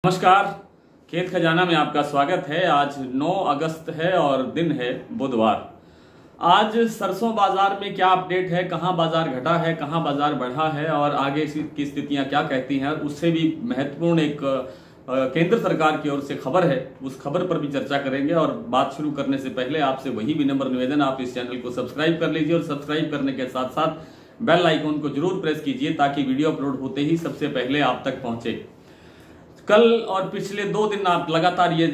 नमस्कार। खेत खजाना में आपका स्वागत है। आज 9 अगस्त है और दिन है बुधवार। आज सरसों बाजार में क्या अपडेट है, कहां बाजार घटा है, कहां बाजार बढ़ा है और आगे की स्थितियां क्या कहती हैं, उससे भी महत्वपूर्ण एक केंद्र सरकार की ओर से खबर है, उस खबर पर भी चर्चा करेंगे। और बात शुरू करने से पहले आपसे वही विनम्र निवेदन, आप इस चैनल को सब्सक्राइब कर लीजिए और सब्सक्राइब करने के साथ साथ बेल आइकन को जरूर प्रेस कीजिए ताकि वीडियो अपलोड होते ही सबसे पहले आप तक पहुंचे। कल और पिछले 2 दिन आप लगातार ये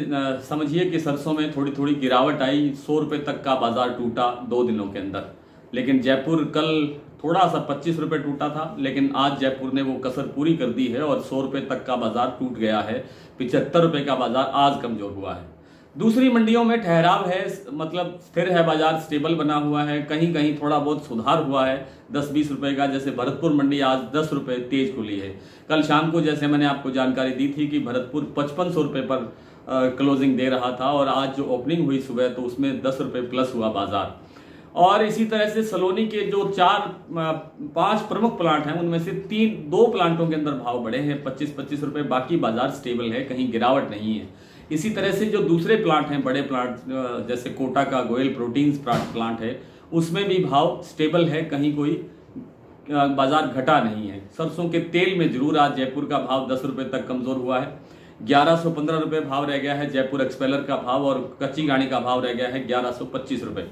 समझिए कि सरसों में थोड़ी थोड़ी गिरावट आई। 100 रुपए तक का बाजार टूटा 2 दिनों के अंदर। लेकिन जयपुर कल थोड़ा सा 25 रुपए टूटा था, लेकिन आज जयपुर ने वो कसर पूरी कर दी है और 100 रुपए तक का बाजार टूट गया है। 75 रुपए का बाजार आज कमजोर हुआ है। दूसरी मंडियों में ठहराव है, मतलब स्थिर है बाजार, स्टेबल बना हुआ है। कहीं कहीं थोड़ा बहुत सुधार हुआ है 10-20 रुपए का। जैसे भरतपुर मंडी आज 10 रुपए तेज खुली है। कल शाम को जैसे मैंने आपको जानकारी दी थी कि भरतपुर 5500 रुपए पर क्लोजिंग दे रहा था और आज जो ओपनिंग हुई सुबह तो उसमें 10 रुपए प्लस हुआ बाजार। और इसी तरह से सलोनी के जो 5 प्रमुख प्लांट हैं उनमें से 2 प्लांटों के अंदर भाव बढ़े हैं 25-25 रुपए। बाकी बाजार स्टेबल है, कहीं गिरावट नहीं है। इसी तरह से जो दूसरे प्लांट हैं, बड़े प्लांट जैसे कोटा का गोयल प्रोटीन्स प्लांट है, उसमें भी भाव स्टेबल है, कहीं कोई बाजार घटा नहीं है। सरसों के तेल में जरूर आज जयपुर का भाव 10 रुपए तक कमजोर हुआ है। 1115 रुपए भाव रह गया है जयपुर एक्सपेलर का भाव और कच्ची गाड़ी का भाव रह गया है 1125 रुपए।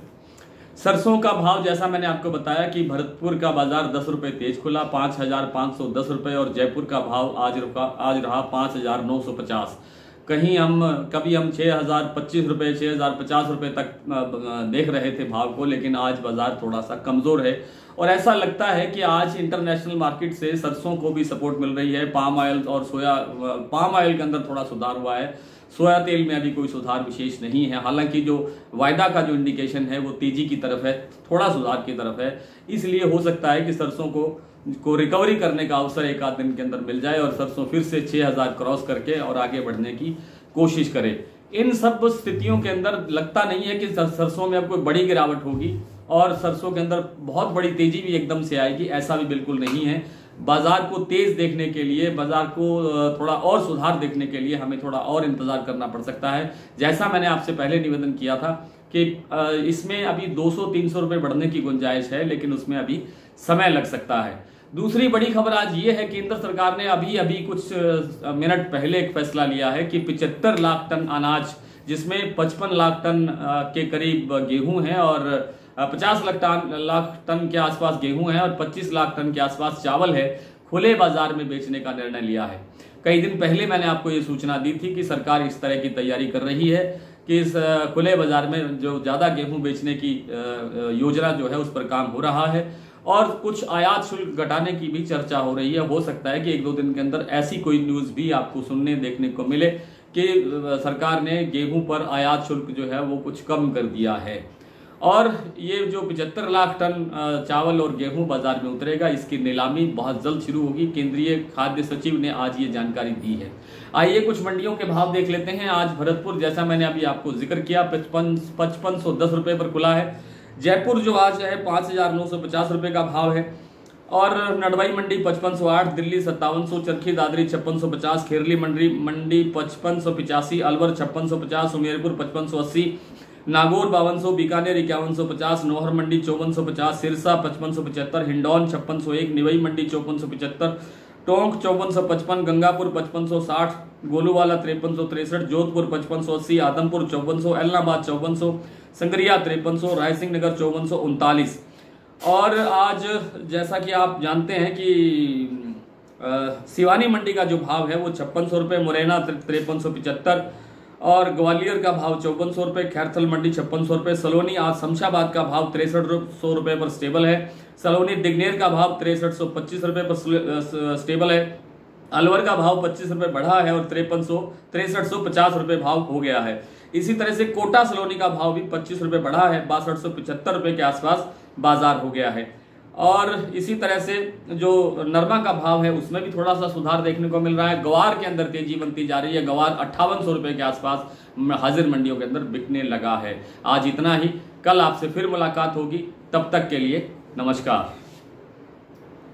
सरसों का भाव जैसा मैंने आपको बताया कि भरतपुर का बाजार 10 रुपए तेज खुला 5510 रुपए और जयपुर का भाव आज रहा 5950। कभी हम 6025 रुपए 6050 रुपए तक देख रहे थे भाव को, लेकिन आज बाजार थोड़ा सा कमजोर है। और ऐसा लगता है कि आज इंटरनेशनल मार्केट से सरसों को भी सपोर्ट मिल रही है। पाम ऑयल और पाम ऑयल के अंदर थोड़ा सुधार हुआ है। सोया तेल में अभी कोई सुधार विशेष नहीं है। हालांकि जो वायदा का जो इंडिकेशन है वो तेजी की तरफ है, थोड़ा सुधार की तरफ है। इसलिए हो सकता है कि सरसों को रिकवरी करने का अवसर एक आध दिन के अंदर मिल जाए और सरसों फिर से 6000 क्रॉस करके और आगे बढ़ने की कोशिश करे। इन सब स्थितियों के अंदर लगता नहीं है कि सरसों में अब कोई बड़ी गिरावट होगी और सरसों के अंदर बहुत बड़ी तेजी भी एकदम से आएगी, ऐसा भी बिल्कुल नहीं है। बाजार को तेज देखने के लिए, बाजार को थोड़ा और सुधार देखने के लिए हमें थोड़ा और इंतजार करना पड़ सकता है। जैसा मैंने आपसे पहले निवेदन किया था कि इसमें अभी 200-300 रुपए बढ़ने की गुंजाइश है, लेकिन उसमें अभी समय लग सकता है। दूसरी बड़ी खबर आज ये है कि केंद्र सरकार ने अभी कुछ मिनट पहले एक फैसला लिया है कि 75 लाख टन अनाज, जिसमें 55 लाख टन के करीब गेहूं है और 50 लाख टन के आसपास गेहूं है और 25 लाख टन के आसपास चावल है, खुले बाजार में बेचने का निर्णय लिया है। कई दिन पहले मैंने आपको ये सूचना दी थी कि सरकार इस तरह की तैयारी कर रही है कि इस खुले बाजार में जो ज्यादा गेहूं बेचने की योजना जो है उस पर काम हो रहा है और कुछ आयात शुल्क घटाने की भी चर्चा हो रही है। हो सकता है कि 1-2 दिन के अंदर ऐसी कोई न्यूज भी आपको सुनने देखने को मिले कि सरकार ने गेहूं पर आयात शुल्क जो है वो कुछ कम कर दिया है। और ये जो 75 लाख टन चावल और गेहूं बाजार में उतरेगा, इसकी नीलामी बहुत जल्द शुरू होगी। केंद्रीय खाद्य सचिव ने आज ये जानकारी दी है। आइए कुछ मंडियों के भाव देख लेते हैं। आज भरतपुर, जैसा मैंने अभी आपको जिक्र किया, 5510 रुपए पर खुला है। जयपुर जो आज है 5950 रुपए का भाव है और नडवाई मंडी 5508, दिल्ली 5700, चरखी दादरी 5650, खेरली मंडी 5585, अलवर 5650, सुमेरपुर 5580, नागौर 5200, बीकानेर 5150, नौहर मंडी 5450, सिरसा 5575, हिंडौन 5601, निवई मंडी 5475, टोंक 5455, गंगापुर 5560, गोलूवाला 5363, जोधपुर 5580, आदमपुर 5400, एलनाबाद 5400, संगरिया 5300, रायसिंह नगर 5439। और आज जैसा कि आप जानते हैं कि सिवानी मंडी का जो भाव है वो 5600 रुपये, मुरैना 5375 और ग्वालियर का भाव 5400 रुपये, खैरथल मंडी 5600 रुपये, सलोनी आज शमशाबाद का भाव 6300 रुपये पर स्टेबल है, सलोनी दिग्नेर का भाव 6325 रुपये पर स्टेबल है, अलवर का भाव 25 रुपये बढ़ा है और 6350 रुपये भाव हो गया है। इसी तरह से कोटा सलोनी का भाव भी 25 रुपये बढ़ा है, 6275 रुपये के आसपास बाजार हो गया है। और इसी तरह से जो नरमा का भाव है उसमें भी थोड़ा सा सुधार देखने को मिल रहा है। गवार के अंदर तेजी बनती जा रही है, गवार 5800 रुपये के आसपास हाजिर मंडियों के अंदर बिकने लगा है। आज इतना ही, कल आपसे फिर मुलाकात होगी, तब तक के लिए नमस्कार।